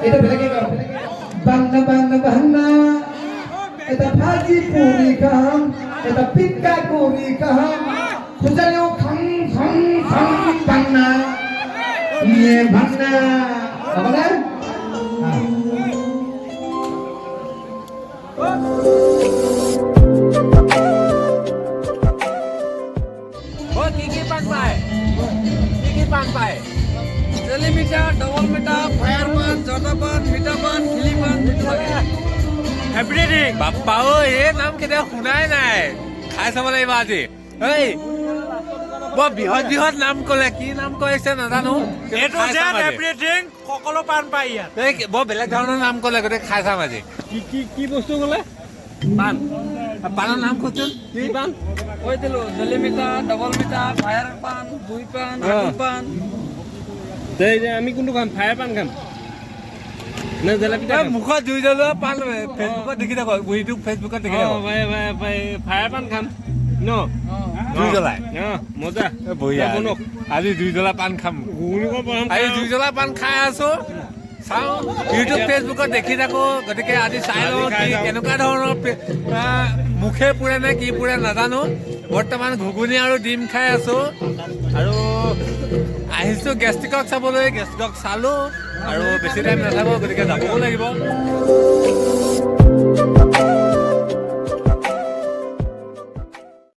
এটা বেলেগে গাও বাংলা বাংলা বাংলা এটা ভাজি পুরি খাম এটা পিঠা করি খাম খুঁজালেও খাম খাম খাম বাংলা ইয়ে বাংলা হবে না কি পান পায় কি পান পায় জেলি মিঠা ডবল মিঠা ফায়ার পান জটা পান মিঠা পান খিলি পান এভরিথিং বাপ্পা ঐ এই নাম কেতিয়া শুনাই নাই খাই চাব লাগিব আজি ঐ বৰ বৃহৎ বৃহৎ নাম ক'লে কি নাম কৈছে নাজানো এইটো যে এভৰিথিং সকলো পান পায় ইয়াত বৰ বেলেগ ধৰণৰ নাম ক'লে গতিকে খাই চাম আজি কি বস্তু ক'লে পান পানৰ নাম কচোন কি পান কৈ দিলো জেলি মিঠা ডবল মিঠা ফায়াৰ পান বুই পান আগুন পান আমি কোনটো খাম ফায়াৰ পান খাম নে জেলেপি মুখত জুই জ্বলোৱা পান ফেচবুকত দেখি থাকো ইউটিউব ফেচবুকত দেখি থাকো ফায়াৰ পান খাম ন জুই জ্বলাই মজা বঢ়িয়া বনক আজি জুই জ্বলা পান খাম আজি জুই জ্বলা পান খাই আছো চাওঁ ইউটিউব ফেচবুকত দেখি থাকো গতিকে আজি চাই লওঁ কি কেনেকুৱা ধৰণৰ মুখে পুৰে নে কি পুৰে নাজানো বৰ্তমান ঘুগুনি আৰু ডিম খাই আছো আৰু আহিছো গেষ্ট্ৰিকক চাবলৈ গেষ্ট্ৰিকক চালো আৰু বেছি টাইম নাথাকো গতিকে যাবও লাগিব